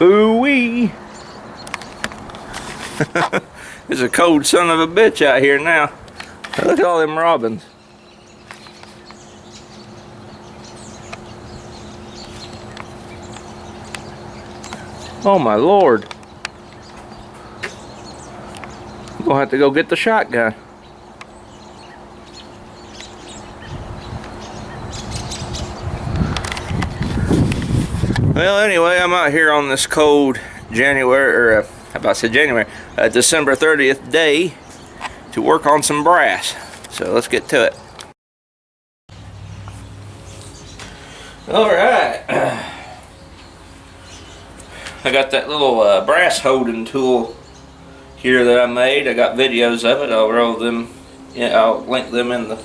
Ooh-wee. It's a cold son of a bitch out here now. Look at all them robins. Oh my Lord. I'm gonna have to go get the shotgun. Well, anyway, I'm out here on this cold January, or how about I said January, December 30th day to work on some brass. So let's get to it. Alright. I got that little brass holding tool here that I made. I got videos of it. I'll roll them. Yeah, I'll link them in the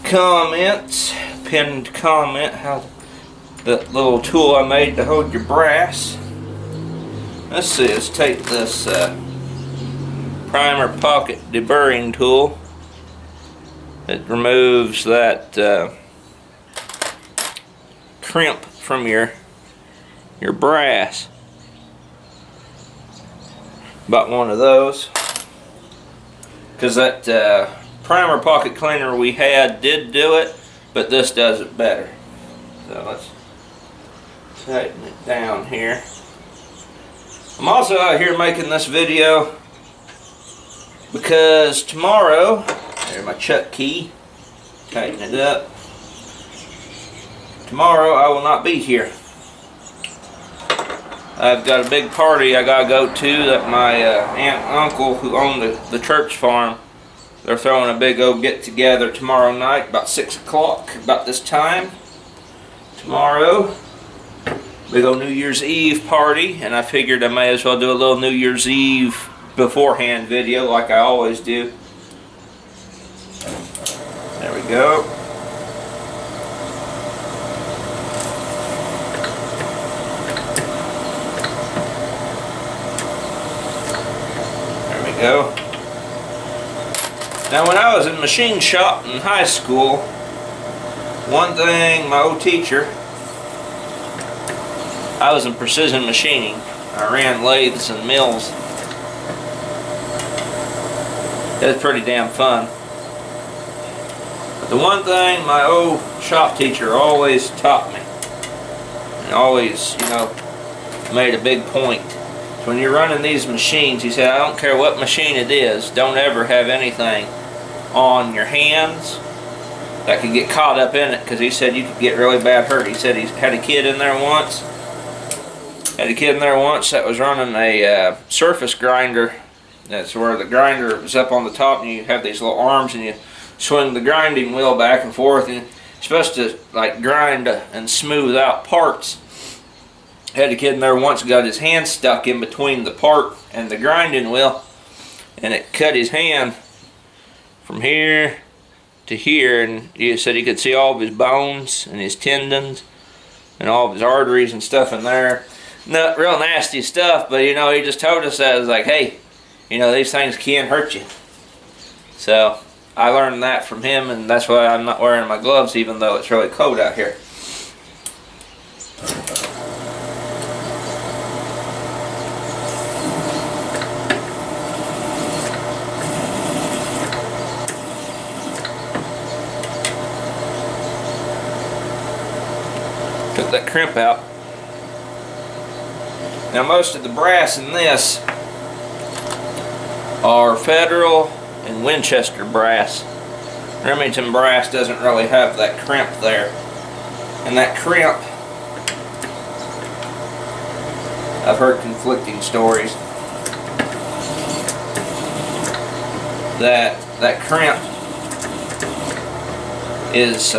comments. Pinned comment. How the little tool I made to hold your brass. Let's see. Let's take this primer pocket deburring tool. It removes that crimp from your brass. Bought one of those because that primer pocket cleaner we had did do it, but this does it better. So let's tighten it down here. I'm also out here making this video because tomorrow, there's my chuck key, tighten it up. Tomorrow I will not be here. I've got a big party I gotta go to that my aunt and uncle who own the church farm, they're throwing a big old get together tomorrow night about 6 o'clock, about this time tomorrow. Big old New Year's Eve party, and I figured I may as well do a little New Year's Eve beforehand video like I always do. There we go. Go. Now when I was in machine shop in high school, one thing my old teacher, I was in precision machining. I ran lathes and mills. It was pretty damn fun. But the one thing my old shop teacher always taught me, and always, you know, made a big point. When you're running these machines, he said, I don't care what machine it is, don't ever have anything on your hands that could get caught up in it, because he said you could get really bad hurt. He said he had a kid in there once. That was running a surface grinder. That's where the grinder is up on the top and you have these little arms and you swing the grinding wheel back and forth, and you're supposed to like grind and smooth out parts. Had a kid in there once, got his hand stuck in between the part and the grinding wheel, and it cut his hand from here to here, and he said he could see all of his bones and his tendons and all of his arteries and stuff in there. No, real nasty stuff, but you know, he just told us that. It was like, hey, you know, these things can hurt you. So I learned that from him, and that's why I'm not wearing my gloves even though it's really cold out here. Took that crimp out. Now most of the brass in this are Federal and Winchester brass. Remington brass doesn't really have that crimp there. And that crimp, I've heard conflicting stories. That crimp is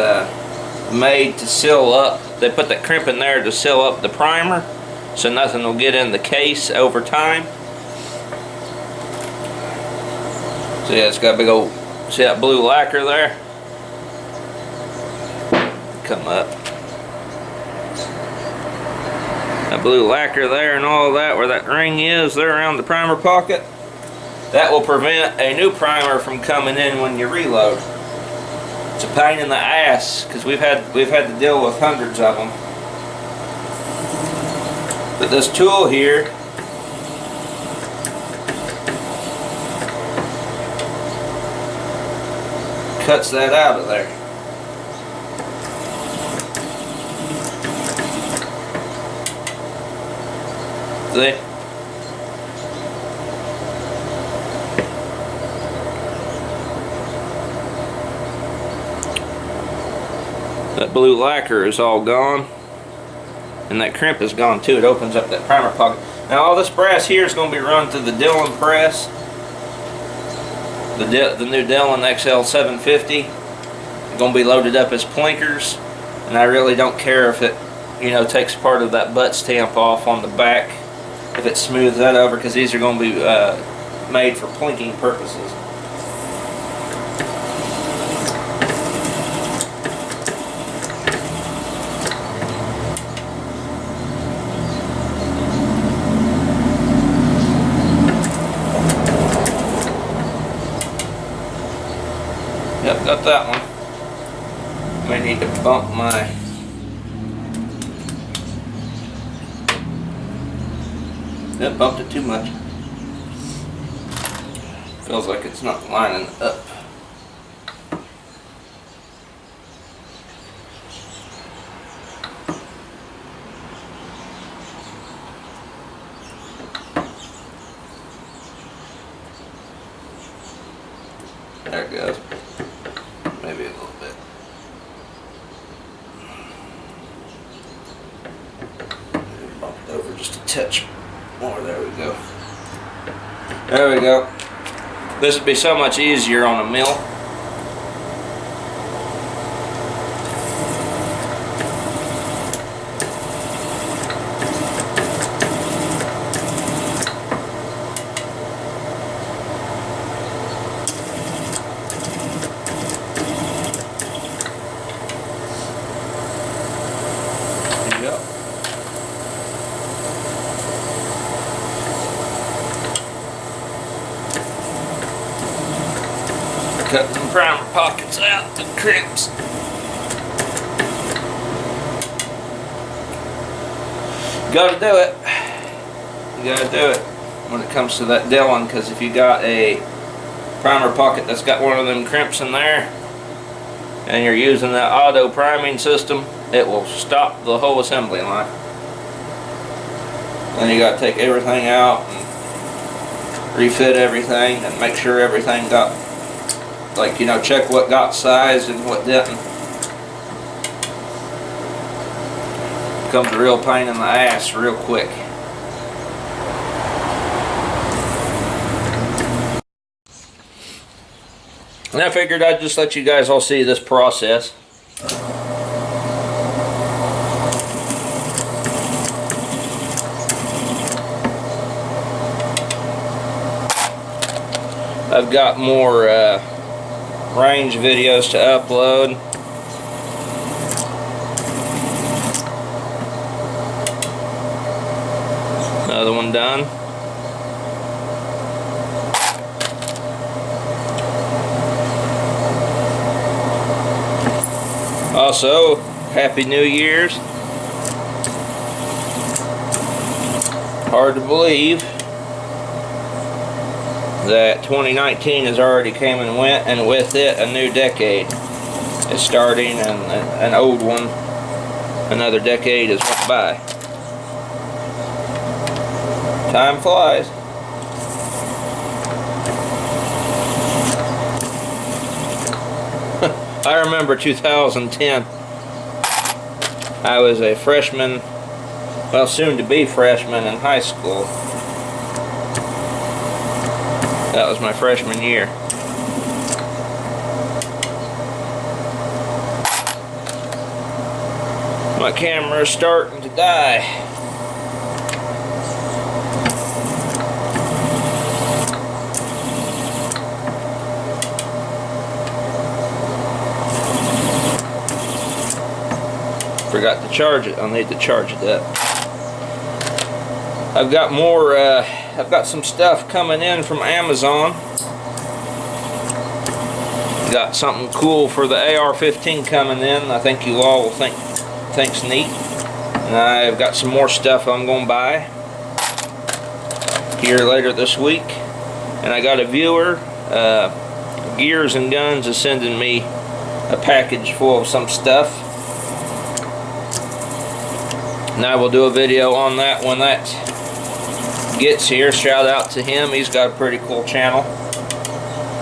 made to seal up. They put that crimp in there to seal up the primer so nothing will get in the case over time. So yeah, it's got a big old, see that blue lacquer there? Come up. That blue lacquer there and all of that, where that ring is there around the primer pocket, that will prevent a new primer from coming in when you reload. It's a pain in the ass because we've had to deal with hundreds of them. But this tool here cuts that out of there. See? That blue lacquer is all gone, and that crimp is gone too. It opens up that primer pocket. Now all this brass here is going to be run through the Dillon press, the new Dillon XL 750. It's going to be loaded up as plinkers, and I really don't care if it, you know, takes part of that butt stamp off on the back, if it smooths that over, because these are going to be made for plinking purposes. Yep, got that one. May need to bump my Yep, bumped it too much. Feels like it's not lining up. There it goes. Maybe a little bit. Bump it over just a touch more. There we go. There we go. This would be so much easier on a mill. Cut some primer pockets out, the crimps. Gotta do it. You gotta do it when it comes to that Dillon, because if you got a primer pocket that's got one of them crimps in there, and you're using that auto priming system, it will stop the whole assembly line. Then you gotta take everything out and refit everything and make sure everything got, like, you know, check what got sized and what didn't. Becomes a real pain in the ass real quick. And I figured I'd just let you guys all see this process. I've got more range videos to upload. Another one done. Also, Happy New Year's. Hard to believe that 2019 has already came and went, and with it a new decade is starting, and an old one, another decade has went by. Time flies. I remember 2010. I was a freshman, well, soon to be freshman in high school. That was my freshman year. My camera is starting to die. Forgot to charge it. I'll need to charge it up. I've got more, I've got some stuff coming in from Amazon. Got something cool for the AR-15 coming in. I think you all will think's neat. And I've got some more stuff I'm going to buy here later this week. And I got a viewer, Gears and Guns, is sending me a package full of some stuff. And I will do a video on that when that gets here. Shout out to him. He's got a pretty cool channel.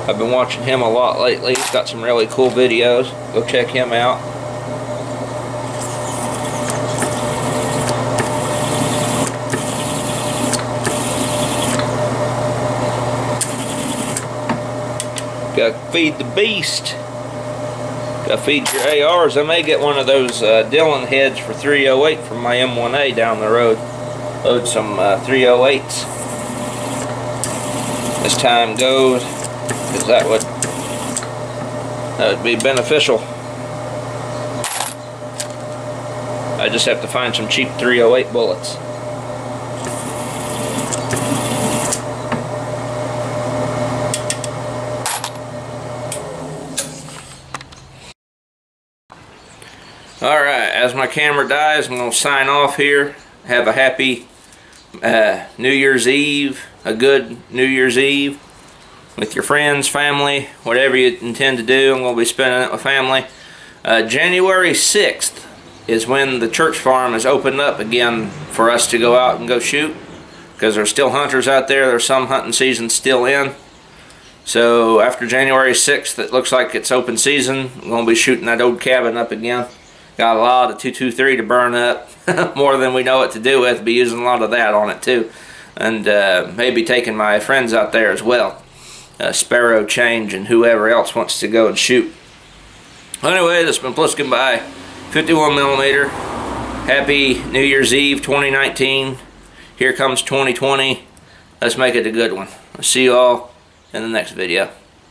I've been watching him a lot lately. He's got some really cool videos. Go check him out. Gotta feed the beast. Gotta feed your ARs. I may get one of those Dillon heads for 308 from my M1A down the road. Load some 308s as time goes, because that would be beneficial. I just have to find some cheap 308 bullets. Alright, as my camera dies, I'm going to sign off here. Have a happy New Year's Eve, a good New Year's Eve with your friends, family, whatever you intend to do. I'm going to be spending it with family. January 6th is when the church farm is opened up again for us to go out and go shoot, because there's still hunters out there. There's some hunting season still in. So after January 6th, it looks like it's open season. I'm going to be shooting that old cabin up again. Got a lot of 223 to burn up, more than we know what to do with. Be using a lot of that on it too, and maybe taking my friends out there as well, Sparrow, Change, and whoever else wants to go and shoot. Anyway, this has been Plisken by 51mm. Happy New Year's Eve 2019. Here comes 2020. Let's make it a good one. I'll see you all in the next video.